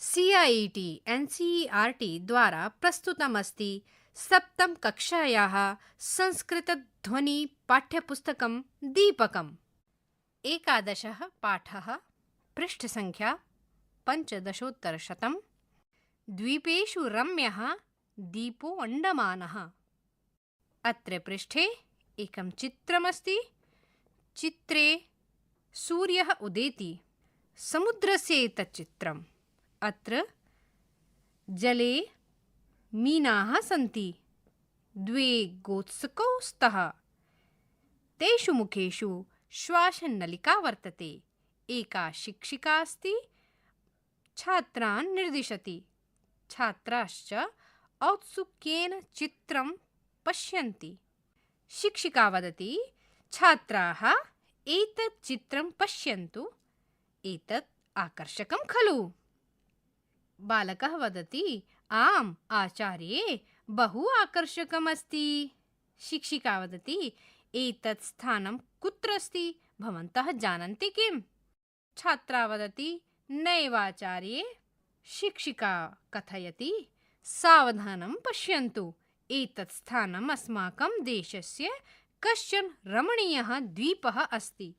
CIET NCERT द्वारा प्रस्तुतमस्ति सप्तम कक्षायाः संस्कृतध्वनि पाठ्यपुस्तकं दीपकम्। एकादशः पाठः पृष्ठसङ्ख्या 15 द्वीपेषु रम्यः दीपो अण्डमानः। अत्र पृष्ठे एकं चित्रमस्ति। चित्रे सूर्यः उदेति। समुद्रस्य एतत् चित्रम्। अत्र जले मीनाः सन्ति। द्वे गोत्सकौ स्तः। तेषु मुखेषु श्वासनलिका वर्तते। एका शिक्षिका अस्ति, छात्रान् निर्दिशति। छात्राश्च औत्सुक्येन चित्रं पश्यन्ति। शिक्षिका वदति, छात्राः एतत् चित्रं पश्यन्तु, एतत् आकर्षकं खलु? बालकः वदति, आम् आचार्ये, बहु आकर्षकमस्ति। शिक्षिका वदति, एतत् स्थानं कुत्र अस्ति, भवन्तः जानन्ति किम्? छात्रा वदति, नैवाचार्ये। शिक्षिका कथयति, सावधानं पश्यन्तु, एतत् स्थानम् अस्माकं देशस्य कश्चन रमणीयः द्वीपः अस्ति।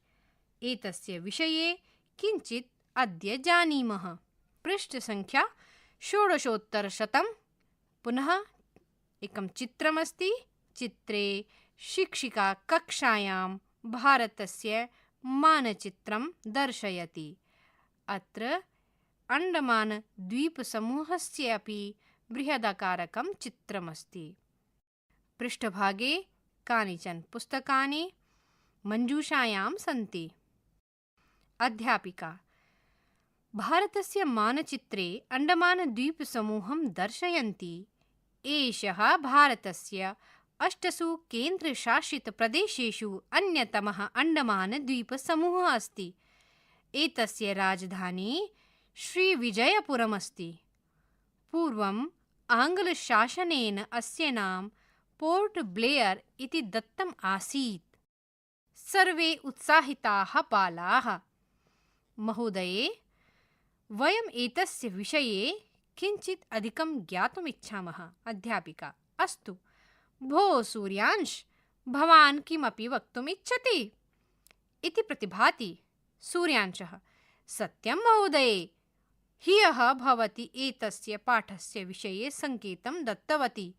एतस्य विषये किञ्चित् अद्य जानीमः। पृष्ठसङ्ख्या 16। पुनः एकं चित्रमस्ति। चित्रे शिक्षिका कक्षायां भारतस्य मानचित्रं दर्शयति। अत्र अण्डमानद्वीपसमूहस्य अपि बृहदाकारकं चित्रमस्ति। पृष्ठभागे कानिचन पुस्तकानि मञ्जूषायां सन्ति। अध्यापिका भारतस्य मानचित्रे अण्डमानद्वीपसमूहं दर्शयन्ति। एषः भारतस्य 8 केन्द्रशासितप्रदेशेषु अन्यतमः अण्डमानद्वीपसमूहः अस्ति। एतस्य राजधानी श्रीविजयपुरमस्ति। पूर्वम् आङ्ग्लशासनेन अस्य नाम पोर्ट ब्लेयर इति दत्तम् आसीत्। सर्वे उत्साहिताः बालाः। महोदये, वयम् एतस्य विषये किञ्चित् अधिकं ज्ञातुमिच्छामः। अध्यापिका अस्तु। भो सूर्यांश, भवान् किमपि वक्तुम् इच्छति इति प्रतिभाति। सूर्यांशः सत्यं महोदये, ह्यः भवती एतस्य पाठस्य विषये सङ्केतं दत्तवती।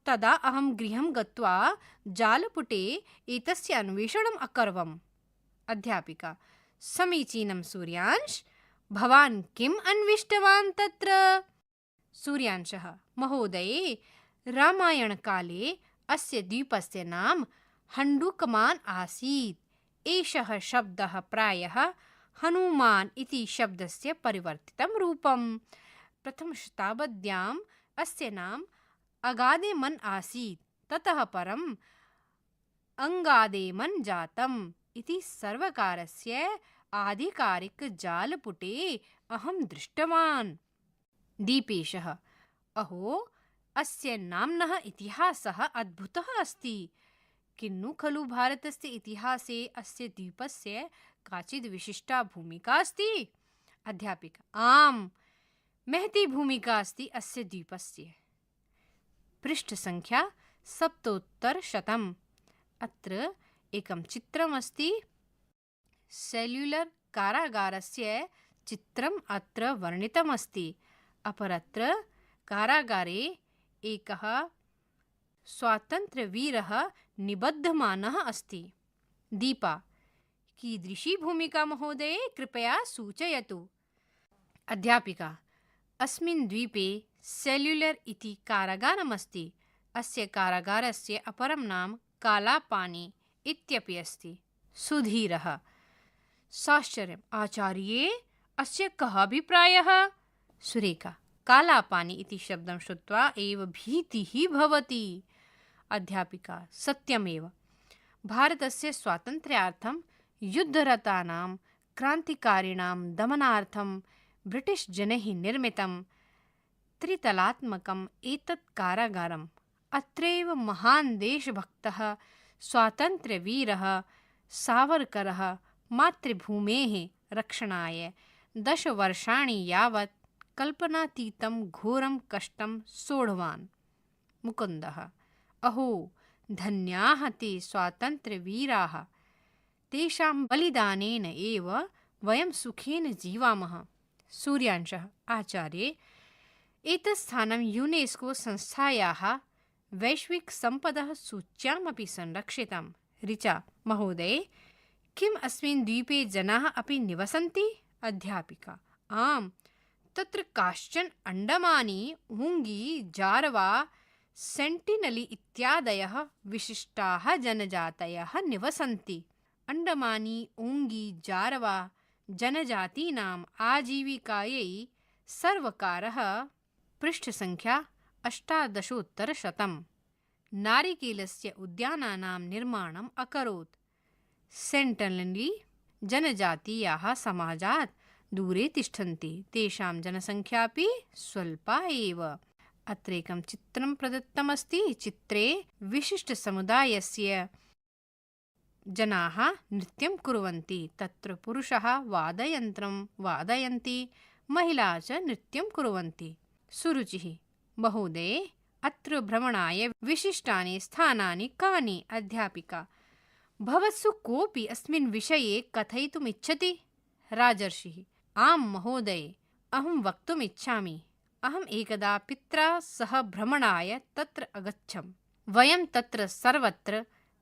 तदा अहं गृहं गत्वा जालपुटे एतस्य अन्वेषणम् अकरवम्। अध्यापिका समीचीनं सूर्यांश, भवान् किम् अन्विष्टवान् तत्र? सूर्यांशः महोदये, रामायणकाले अस्य द्वीपस्य नाम हण्डुकमान् आसीत्। एषः शब्दः प्रायः हनुमान् इति शब्दस्य परिवर्तितं रूपम्। प्रथमशताब्द्याम् अस्य नाम अगादेमन् आसीत्। ततः परम् अङ्गादेमन् जातम् इति सर्वकारस्य आधिकारिकजालपुटे अहं दृष्टवान्। दीपेशः अहो, अस्य नाम्नः इतिहासः अद्भुतः अस्ति। किन्नु खलु भारतस्य इतिहासे अस्य द्वीपस्य काचित् विशिष्टा भूमिका अस्ति? अध्यापिका आम्, महती भूमिका अस्ति अस्य द्वीपस्य। पृष्ठसङ्ख्या 77। अत्र एकं चित्रमस्ति। सेल्युलर् कारागारस्य चित्रम् अत्र वर्णितमस्ति। अपरत्र कारागारे एकः स्वातन्त्र्यवीरः निबद्धमानः अस्ति। दीपा कीदृशी भूमिका महोदये, कृपया सूचयतु। अध्यापिका अस्मिन् द्वीपे सेल्युलर् इति कारागारमस्ति। अस्य कारागारस्य अपरं नाम कालापानी इत्यपि अस्ति। सुधीरः साश्चर्यम्, आचार्ये, अस्य कः अभिप्रायः? सुरेखा कालापानी इति शब्दं श्रुत्वा एव भीतिः भवति। अध्यापिका सत्यमेव, भारतस्य स्वातन्त्र्यार्थं युद्धरतानां क्रान्तिकारिणां दमनार्थं ब्रिटिश् जनैः निर्मितं त्रितलात्मकम् एतत् कारागारम्। अत्रैव महान् देशभक्तः स्वातन्त्र्यवीरः सावरकरः मातृभूमेः रक्षणाय 10 वर्षाणि यावत् कल्पनातीतं घोरं कष्टं सोढवान्। मुकुन्दः: अहो धन्याः ते स्वातन्त्र्यवीराः, तेषां बलिदानेन एव वयं सुखेन जीवामः। सूर्यांशः: आचार्ये, एतत् स्थानं यूनेस्को संस्थायाः वैश्विकसम्पदः सूच्यामपि संरक्षितम्। ऋचा: महोदय, किम् अस्मिन् द्वीपे जनाः अपि निवसन्ति? अध्यापिका: आम्, तत्र काश्चन अण्डमानी, ऊङ्गी, जारवा, सेण्टिनली इत्यादयः विशिष्टाः जनजातयः निवसन्ति। अण्डमानी, ऊङ्गी, जारवा जनजातीनाम् आजीविकायै सर्वकारः पृष्ठसङ्ख्या 1800 नारिकेलस्य उद्यानानां निर्माणम् अकरोत्। सेण्टिनली जनजातीयाः समाजात् दूरे तिष्ठन्ति, तेषां जनसङ्ख्यापि स्वल्पा एव। अत्र एकं चित्रं प्रदत्तमस्ति। चित्रे विशिष्टसमुदायस्य जनाः नृत्यं कुर्वन्ति। तत्र पुरुषः वाद्ययन्त्रं वादयन्ति, महिला च नृत्यं कुर्वन्ति। सुरुचिः: महोदय, अत्र भ्रमणाय विशिष्टानि स्थानानि कानि? अध्यापिका: भवत्सु कोऽपि अस्मिन् विषये कथयितुम् इच्छति? राजर्षिः: आम् महोदय, अहं वक्तुम् इच्छामि। अहम् एकदा पित्रा सह भ्रमणाय तत्र अगच्छम्। वयं तत्र सर्वत्र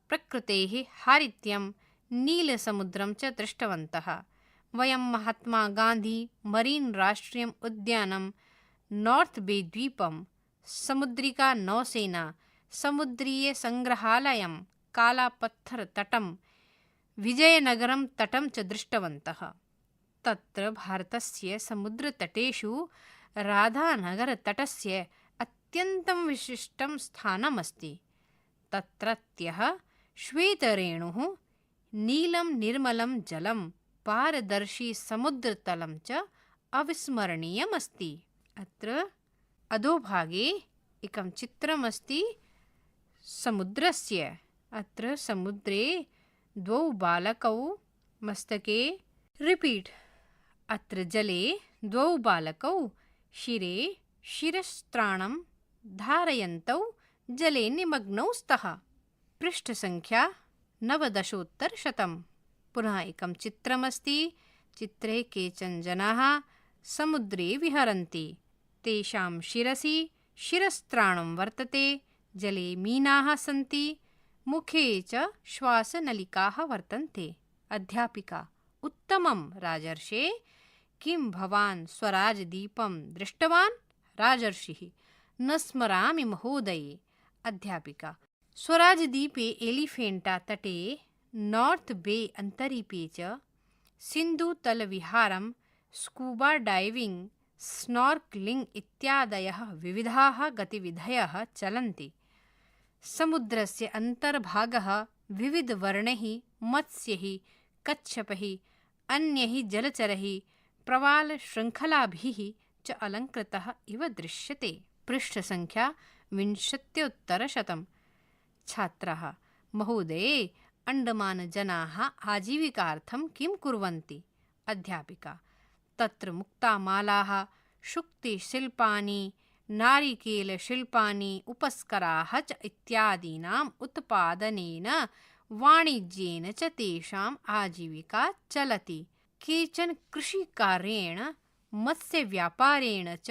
प्रकृतेः हारित्यं, नीलसमुद्रं च दृष्टवन्तः। वयं महात्मा गान्धी मरीन् राष्ट्रियम् उद्यानं, नार्त् बे द्वीपं, समुद्रिका नौसेना, समुद्रीयसङ्ग्रहालयं, कालापत्थर तटं, विजयनगरं तटं च दृष्टवन्तः। तत्र भारतस्य समुद्रतटेषु राधानगरतटस्य अत्यन्तं विशिष्टं स्थानमस्ति। तत्रत्यः श्वेतरेणुः, नीलं निर्मलं जलं, पारदर्शी समुद्रतलं च अविस्मरणीयमस्ति। अत्र अधोभागे एकं चित्रमस्ति समुद्रस्य। अत्र समुद्रे द्वौ बालकौ मस्तके रिपीट् अत्र जले द्वौ बालकौ शिरे शिरस्त्राणं धारयन्तौ जले निमग्नौ स्तः। पृष्ठसङ्ख्या 1900। पुनः एकं चित्रमस्ति। चित्रे केचन जनाः समुद्रे विहरन्ति। तेषां शिरसि शिरस्त्राणं वर्तते, जले मीनाः सन्ति, मुखे च श्वासनलिकाः वर्तन्ते। अध्यापिका: उत्तमं राजर्षे, किं भवान् स्वराजद्वीपं दृष्टवान्? राजर्षिः: न स्मरामि महोदये। अध्यापिका: स्वराजद्वीपे एलिफेण्टा तटे, नार्त् बे अन्तरीपे च सिन्धुतलविहारं, स्कूबा डैविङ्ग्, स्नॉर्कलिंग इत्यादयः विविधाः गतिविधयः चलन्ति। समुद्रस्य अन्तर्भागः विविधवर्णैः मत्स्यैः, कच्छपैः, अन्यैः जलचरैः, प्रवालशृङ्खलाभिः च अलङ्कृतः इव दृश्यते। पृष्ठसङ्ख्या 20। छात्राः: महोदये, अण्डमानजनाः आजीविकार्थं किं कुर्वन्ति? अध्यापिका: तत्र मुक्तामालाः, शुक्तिशिल्पानि, नारिकेलशिल्पानि, उपस्कराः च इत्यादीनाम् उत्पादनेन, वाणिज्येन च तेषाम् आजीविका चलति। केचन कृषिकार्येण, मत्स्यव्यापारेण च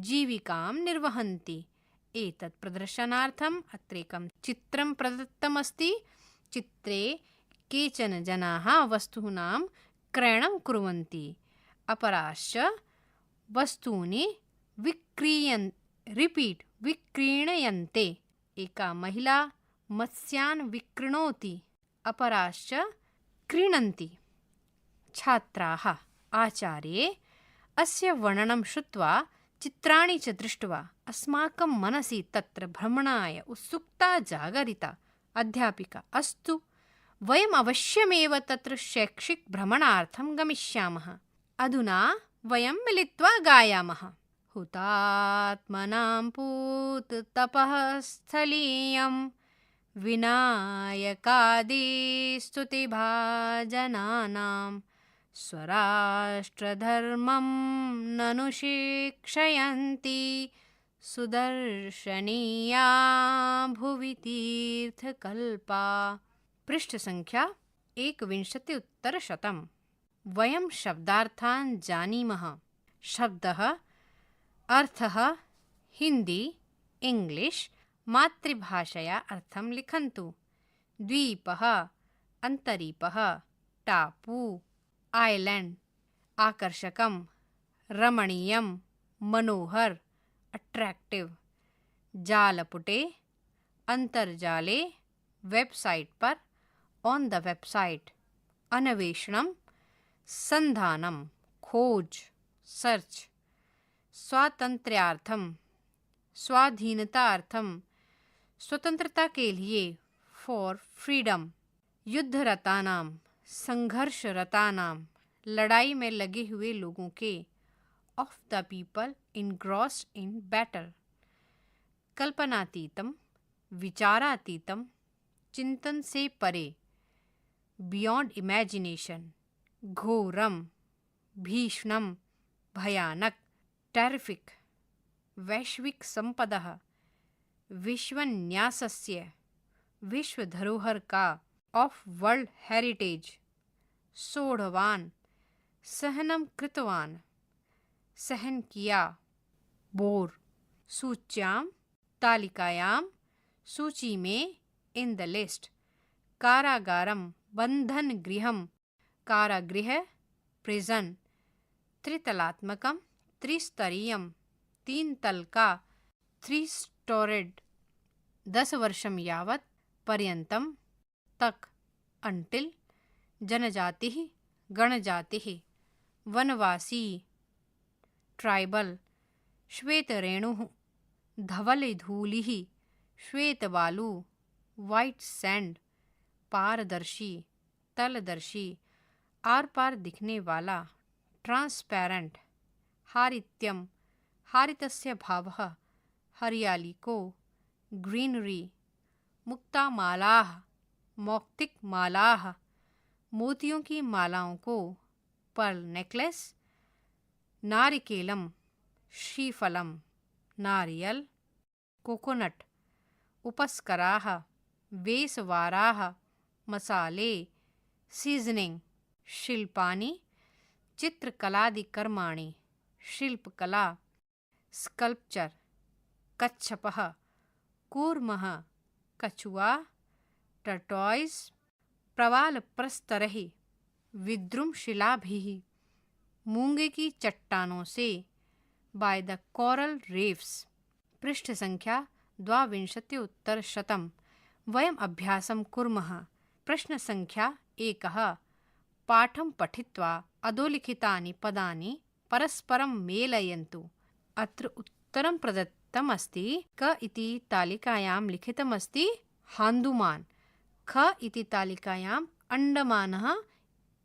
जीविकां निर्वहन्ति। एतत् प्रदर्शनार्थम् अत्र एकं चित्रं प्रदत्तमस्ति। चित्रे केचन जनाः वस्तूनां क्रयणं कुर्वन्ति, अपराश्च वस्तूनि विक्रीणयन्ते। एका महिला मत्स्यान् विक्रीणोति, अपराश्च क्रीणन्ति। छात्राः: आचार्ये, अस्य वर्णनं श्रुत्वा, चित्राणि च दृष्ट्वा अस्माकं मनसि तत्र भ्रमणाय उत्सुकता जागरिता। अध्यापिका: अस्तु, वयम् अवश्यमेव तत्र शैक्षिकभ्रमणार्थं गमिष्यामः। अधुना वयं मिलित्वा गायामः। हुतात्मनां पूततपः स्थलीयं, विनायकादि स्तुतिभाजनानां, स्वराष्ट्रधर्मं ननु शिक्षयन्ति सुदर्शनीया भुवि तीर्थकल्पा। पृष्ठ संख्या 1 वयं शब्दार्थान् जानीमः। शब्दः अर्थः हिंदी इंग्लिश मातृभाषया अर्थं लिखन्तु। द्वीपः अन्तरीपः टापू आइलैंड आकर्षकं रमणीयं मनोहर अट्रैक्टिव। जालपुटे अंतर्जाले वेबसाइट पर ऑन द वेबसाइट। अन्वेषणं संधानं खोज सर्च। स्वातंत्र्यार्थं स्वाधीनतार्थं स्वतंत्रता के लिए फॉर फ्रीडम। युद्धरतानां संघर्षरतानां लड़ाई में लगे हुए लोगों के। Of the people engrossed in battle. कल्पनातीतम विचारातीतम चिंतन से परे बियॉन्ड इमेजिनेशन। घोरम भीषणम भयानक टेरिफिक। वैश्विक संपदः विश्वन्यासस्य विश्व धरोहर का ऑफ वर्ल्ड हेरिटेज। सोढ़वान सहनम कृतवान सहन किया। बोर सूच्यां तालिकायां सूची में इन द लिस्ट। कारागारम बंधन गृहम कारागृह प्रिजन। त्रितलात्मकम त्रिस्तरीयम 3 तल का 3 स्टोरेड। 10 वर्षम यावत् पर्यंतम तक अंटिल। जनजातिः गणजातिः वनवासी ट्राइबल। श्वेतरेणुः धवलधूलिः श्वेतबालू वाइट सैंड। पारदर्शी तलदर्शी आर पार दिखने वाला ट्रांसपेरेंट। हारित्यम हारितस्य भावः हरियाली को ग्रीनरी। मुक्तामालाः मौक्तिक मालाः मोतियों की मालाओं को पर्ल नेकलेस। नारिकेलम श्रीफलम नारियल कोकोनट। उपस्कराः वेसवाराः मसाले सीजनिंग। शिल्पानि चित्रकलादिकर्माणि शिल्पकला। स्कल्पचर कच्छपः कूर्मः कछुआ टर्टॉइज। प्रवालप्रस्तरैः विद्रुमशिलाभिः मूंगे की चट्टानों से बाय द कोरल रीफ्स। पृष्ठ संख्या 22 वयम् अभ्यासं कुर्मः। प्रश्न संख्या 1 पाठं पठित्वा अधोलिखितानि पदानि परस्परं मेलयन्तु। अत्र उत्तरं प्रदत्तम् अस्ति। क इति तालिकायां लिखितमस्ति हान्दुमान्। ख इति तालिकायाम् अण्डमानः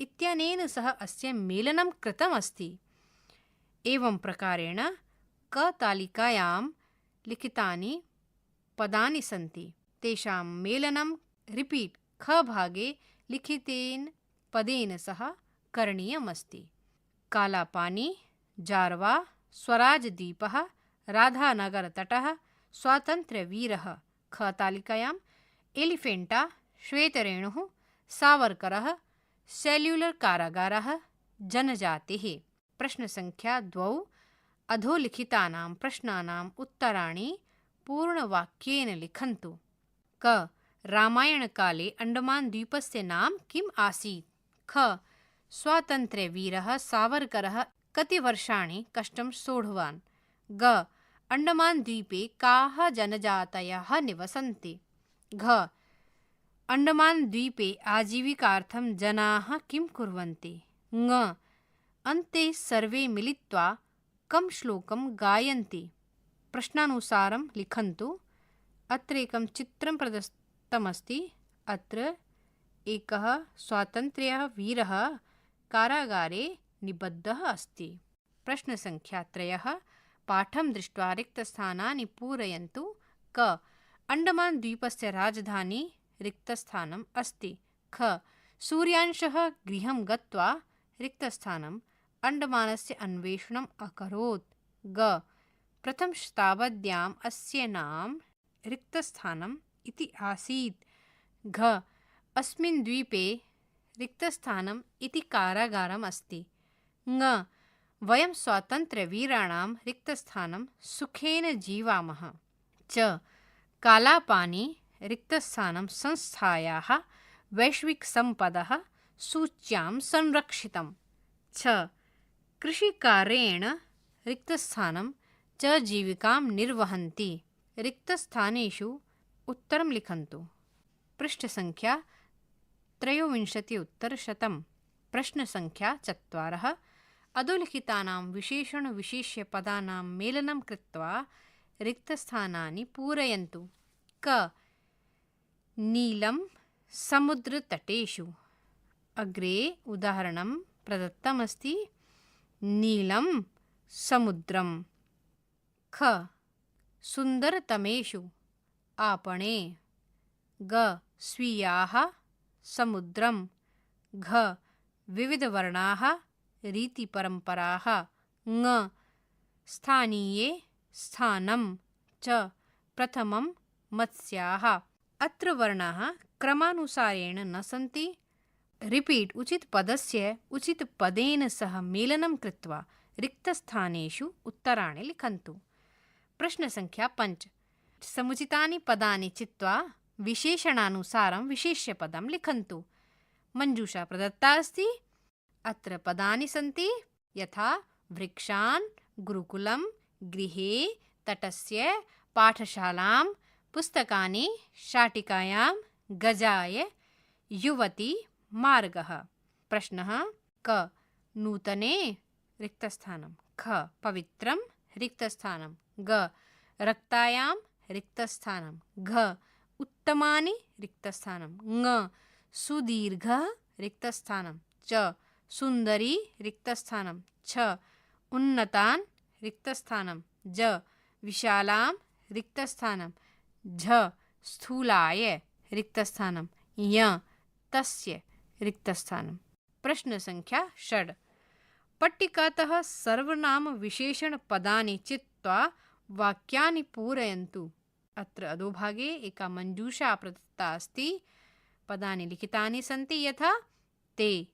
इत्यनेन सह अस्य मेलनं कृतमस्ति। एवं प्रकारेण क तालिकायां लिखितानि पदानि सन्ति तेषां मेलनं रिपीट ख भागे लिखितेन पदेन सह करणीयमस्ति। कालापानी जारवा स्वराजद्वीपः राधानगरतटः स्वातन्त्र्यवीरः। ख तालिकायाम् एलिफेण्टा श्वेतरेणुः सावरकरः सेल्युलर कारागारः जनजातिः। प्रश्न संख्या 2 अधोलिखितानां प्रश्नानाम् उत्तराणि पूर्णवाक्येन लिखन्तु। क रामायणकाले अंडमान द्वीपस्य नाम किम् आसीत्? ख स्वातन्त्र्यवीरः सावरकरः कति वर्षाणि कष्टं सोढवान्? ग अंडमान द्वीपे काः जनजातयः निवसन्ति? घ अंडमान द्वीपे आजीविकार्थं जनाः किं कुर्वन्ति? ङ अन्ते सर्वे मिलित्वा कं श्लोकं गायन्ति? प्रश्नानुसारं लिखन्तु। अत्र एकं चित्रं प्रदत्तमस्ति। अत्र एकः स्वातन्त्र्यः वीरः कारागारे निबद्धः अस्ति। प्रश्न संख्या 3 पाठं दृष्ट्वा रिक्तस्थानानि पूरयन्तु। क अंडमान द्वीपस्य राजधानी रिक्तस्थानम् अस्ति। ख सूर्यांशः गृहं गत्वा रिक्तस्थानम् अण्डमानस्य अन्वेषणम् अकरोत्। ग प्रथमशताब्द्याम् अस्य नाम रिक्तस्थानम् इति आसीत्। घ अस्मिन् द्वीपे रिक्तस्थानम् इति कारागारम् अस्ति। ङ वयं स्वातन्त्र्यवीराणां रिक्तस्थानं सुखेन जीवामः। च कालापानी रिक्तस्थानं संस्थायाः वैश्विकसम्पदः सूच्यां संरक्षितम्। छ कृषिकार्येण रिक्तस्थानं च जीविकां निर्वहन्ति। रिक्तस्थानेषु उत्तरं लिखन्तु। पृष्ठसङ्ख्या 23 प्रश्नसङ्ख्या 4 अधोलिखितानां विशेषणविशेष्यपदानां मेलनं कृत्वा रिक्तस्थानानि पूरयन्तु। क नीलं समुद्रतटेषु। अग्रे उदाहरणं प्रदत्तमस्ति। नीलं समुद्रम्। ख सुन्दरतमेषु आपणे। ग स्वीयाः समुद्रं। घ विविधवर्णाः रीतिपरम्पराः। ङ स्थानीये स्थानं। च प्रथमं मत्स्याः। अत्र वर्णाः क्रमानुसारेण न सन्ति। रिपीट् उचितपदस्य उचितपदेन सह मेलनं कृत्वा रिक्तस्थानेषु उत्तराणि लिखन्तु। प्रश्नसङ्ख्या 5 समुचितानि पदानि चित्वा विशेषणानुसारं विशेष्यपदं लिखन्तु। मञ्जूषा प्रदत्ता अस्ति। अत्र पदानि सन्ति यथा वृक्षान्, गुरुकुलं, गृहे, तटस्य, पाठशालां, पुस्तकानि, शाटिकायां, गजाय, युवती, मार्गः। प्रश्नः क नूतने रिक्तस्थानं। ख पवित्रं रिक्तस्थानं। ग रक्तायां रिक्तस्थानं। घ उत्तमानि रिक्तस्थानं। ङ सुदीर्घः रिक्तस्थानं। च सुन्दरी रिक्तस्थानं। छ उन्नतान् रिक्तस्थानं। ज विशालां रिक्तस्थानं। झ स्थूलाय रिक्तस्थानं। य तस्य रिक्तस्थानं। प्रश्नसङ्ख्या 6 पट्टिकातः सर्वनामविशेषणपदानि चित्वा वाक्यानि पूरयन्तु। अत्र अधोभागे एका मञ्जूषा प्रदत्ता अस्ति। पदानि लिखितानि सन्ति यथा ते,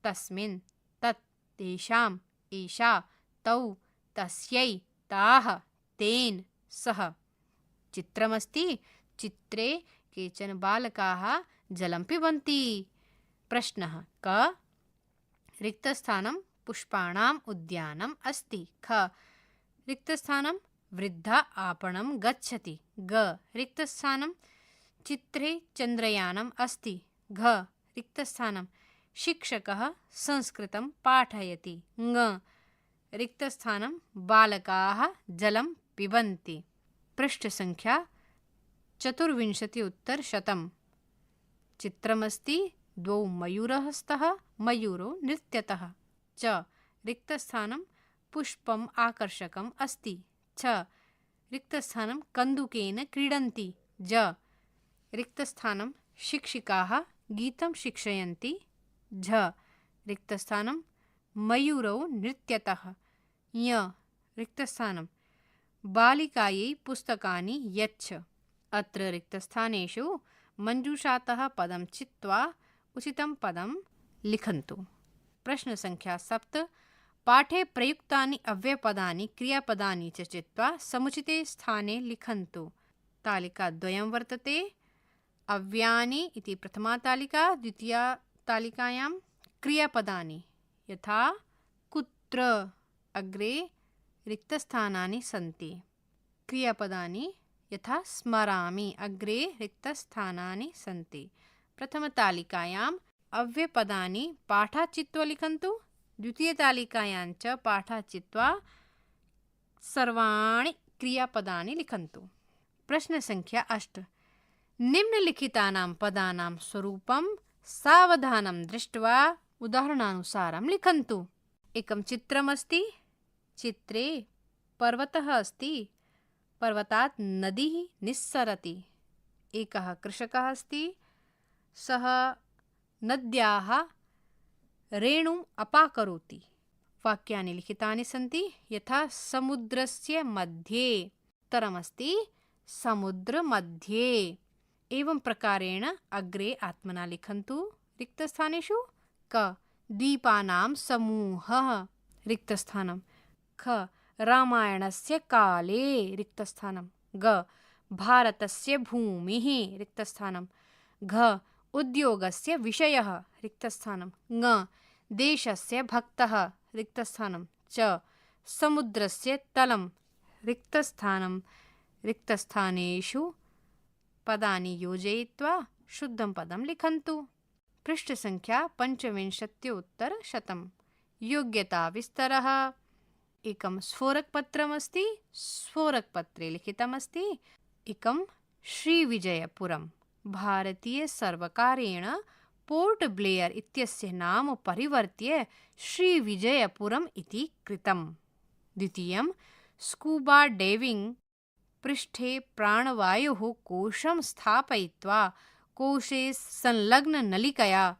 तस्मिन्, तत्, तेषां, एषा, तौ, तस्यै, ताः, तेन, सः। चित्रमस्ति। चित्रे केचन बालकाः जलं पिबन्ति। प्रश्नः क रिक्तस्थानं पुष्पाणाम् उद्यानम् अस्ति। ख रिक्तस्थानं वृद्धा आपणं गच्छति। ग रिक्तस्थानं चित्रे चन्द्रयानम् अस्ति। घ रिक्तस्थानं शिक्षकः संस्कृतं पाठयति। ङ रिक्तस्थानं बालकाः जलं पिबन्ति। पृष्ठसङ्ख्या 24 चित्रमस्ति। द्वौ मयूरः स्तः। मयूरो नृत्यतः। च रिक्तस्थानं पुष्पम् आकर्षकम् अस्ति। छ रिक्तस्थानं कन्दुकेन क्रीडन्ति। ज रिक्तस्थानं शिक्षिकाः गीतं शिक्षयन्ति। झ रिक्तस्थानं मयूरौ नृत्यतः। य रिक्तस्थानं बालिकायै पुस्तकानि यच्छ। अत्र रिक्तस्थानेषु मञ्जूषातः पदं चित्वा उचितं पदं लिखन्तु। प्रश्नसङ्ख्या 7 पाठे प्रयुक्तानि अव्ययपदानि क्रियापदानि च चित्वा समुचिते स्थाने लिखन्तु। तालिकाद्वयं वर्तते। अव्यानि इति प्रथमा तालिका। द्वितीया तालिकायां क्रियापदानि यथा कुत्र। अग्रे रिक्तस्थानानि सन्ति। क्रियापदानि यथा स्मरामि। अग्रे रिक्तस्थानानि सन्ति। प्रथमतालिकायाम् अव्ययपदानि पाठात् चित्वा लिखन्तु। द्वितीयतालिकायां च पाठात् चित्वा सर्वाणि क्रियापदानि लिखन्तु। प्रश्नसङ्ख्या 8 निम्नलिखितानां पदानां स्वरूपं सावधानं दृष्ट्वा उदाहरणानुसारं लिखन्तु। एकं चित्रमस्ति। चित्रे पर्वतः अस्ति। पर्वतात् नदी निस्सरति। एकः कृषकः अस्ति। सः नद्याः रेणुम् अपाकरोति। वाक्यानि लिखितानि सन्ति यथा समुद्रस्य मध्ये। उत्तरमस्ति समुद्रमध्ये। एवं प्रकारेण अग्रे आत्मना लिखन्तु। रिक्तस्थानेषु क द्वीपानां समूहः रिक्तस्थानं। ख रामायणस्य काले रिक्तस्थानं। ग भारतस्य भूमिः रिक्तस्थानं। घ उद्योगस्य विषयः रिक्तस्थानं। ङ देशस्य भक्तः रिक्तस्थानं। च समुद्रस्य तलं रिक्तस्थानं। रिक्तस्थानेषु पदानि योजयित्वा शुद्धं पदं लिखन्तु। पृष्ठसङ्ख्या 25 योग्यताविस्तरः। एकं स्फोरकपत्रमस्ति। स्फोरकपत्रे लिखितमस्ति एकं श्रीविजयपुरं भारतीयसर्वकारेण पोर्ट ब्लेयर इत्यस्य नाम परिवर्त्य श्रीविजयपुरम् इति कृतम्। द्वितीयं स्कूबा डैविंग। पृष्ठे प्राणवायोः कोशं स्थापयित्वा कोशे संलग्न नलिकया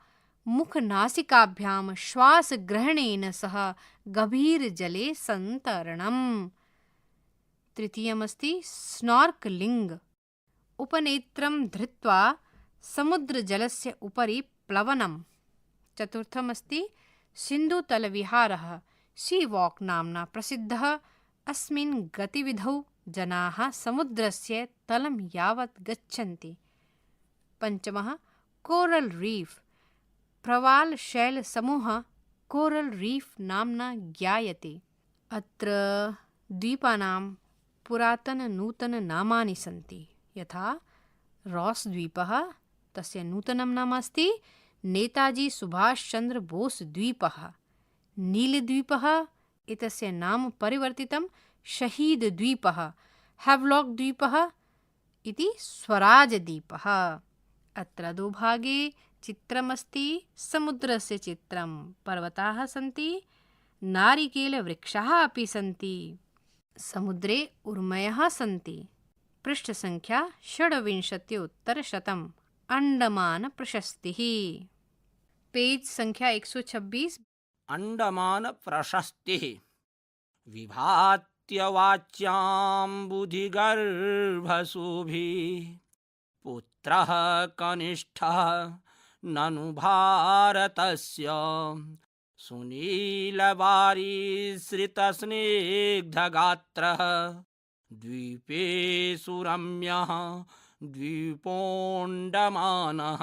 मुखनासिकाभ्यां श्वासग्रहणेन सह गभीरजले सन्तरणम्। तृतीयमस्ति स्नॉर्कलिंग। उपनेत्रं धृत्वा समुद्रजलस्य उपरि प्लवनम्। चतुर्थमस्ति सिन्धुतलविहारः सी वॉक नाम्ना प्रसिद्धः। अस्मिन् गतिविधौ जनाः समुद्रस्य तलं यावत् गच्छन्ति। पञ्चमः कोरल रीफ। प्रवालशैलसमूहः कोरल रीफ नाम्ना ज्ञायते। अत्र द्वीपानां पुरातननूतननामानि सन्ति यथा रॉस द्वीपः, तस्य नूतनं नाम अस्ति नेताजी सुभाष चंद्र बोस द्वीपः। नीलद्वीपः एतस्य नाम परिवर्तितं शहीद द्वीपः। हैवलॉक द्वीपः इति स्वराजद्वीपः। अत्र अधोभागे चित्रमस्ति समुद्रस्य चित्रं। पर्वताः सन्ति, नारिकेलवृक्षाः अपि सन्ति। समुद्रे उर्मयः सन्ति। पृष्ठसङ्ख्या 26 अंडमान प्रशस्तिः। पेज संख्या 126। अंडमान प्रशस्तिः विभात्य वाच्यां बुधिगर्भसुभिः पुत्रः कनिष्ठः ननु भारतस्य सुनीलवारीश्रितस्निग्धगात्रः द्वीपेषु रम्यः द्वीपोण्डमानः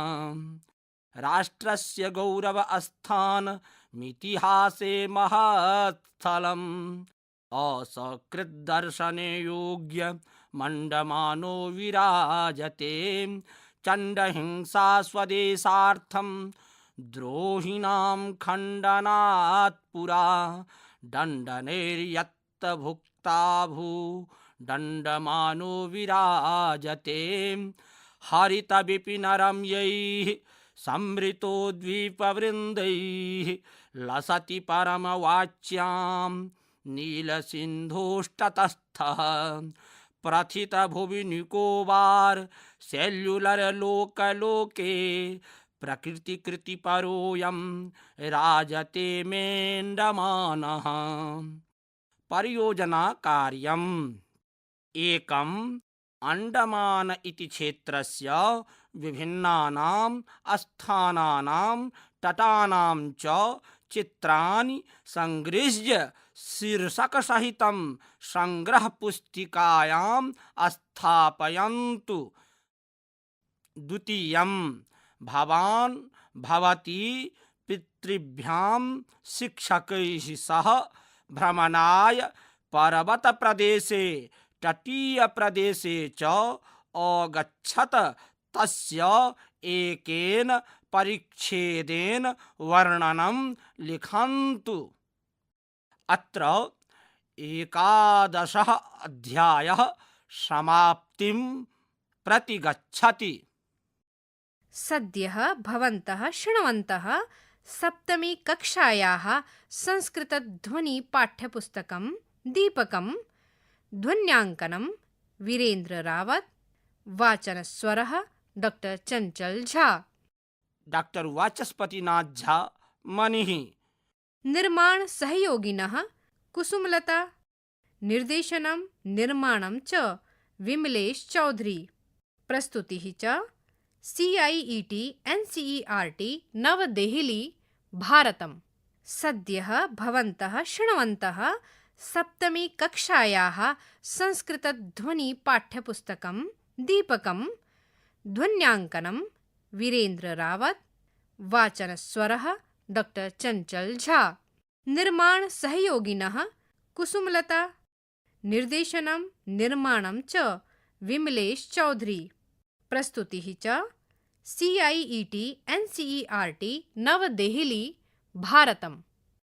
राष्ट्रस्य गौरव स्थानमितिहासे महत्स्थलम् असकृद्दर्शने योग्य मण्डमानो विराजते चण्डहिंसा स्वदेशार्थं द्रोहिणां खण्डनात् पुरा दण्डनैर्यत्तभुक्ता भू दण्डमानो विराजते हरितविपिनरम्यैः समृतो द्वीपवृन्दैः लसति परमवाच्यां नीलसिन्धोष्टतस्थः प्रथितभुवि निकोबार सेल्युलर लोकलोके प्रकृतिकृतिपरोऽयं राजते मेण्डमानः। परियोजना कार्यम् एकम् अंडमान इति क्षेत्रस्य विभिन्नानां स्थानानां तटानां च चित्राणि संगृह्य शीर्षकसहितं संग्रहपुस्तिकायां स्थापयन्तु। द्वितीयं भवान् भवती पितृभ्यां शिक्षकैः सह भ्रमणाय पर्वतप्रदेशे तटीयप्रदेशे च अगच्छत। तस्य एकेन परिच्छेदेन वर्णनं लिखन्तु। अत्र 11 अध्यायः समाप्तिं प्रति गच्छति। सद्यः भवन्तः शृण्वन्तः सप्तमी कक्षायाः संस्कृतध्वनिपाठ्यपुस्तकं दीपकं। ध्वन्याङ्कनं वीरेन्द्र रावत। वाचनस्वरः डॉ चंचल झा। डॉक्टर वाचस्पतिनाथ झा मनिः। निर्माण सहयोगिनः कुसुमलता, निर्देशनं निर्माणं च विमलेश चौधरी, प्रस्तुतिः च CIET NCERT नवदेहली भारतम्। सद्यः भवन्तः शृण्वन्तः सप्तमी कक्षायाः संस्कृतध्वनिपाठ्यपुस्तकं दीपकं, ध्वन्याङ्कनं वीरेन्द्र रावत, वाचनस्वरः डॉक्टर चंचल झा। निर्माण सहयोगिनः कुसुमलता, निर्देशनं निर्माणं च विमलेश चौधरी, प्रस्तुतिः च CIET NCERT नवदेहली भारतम्।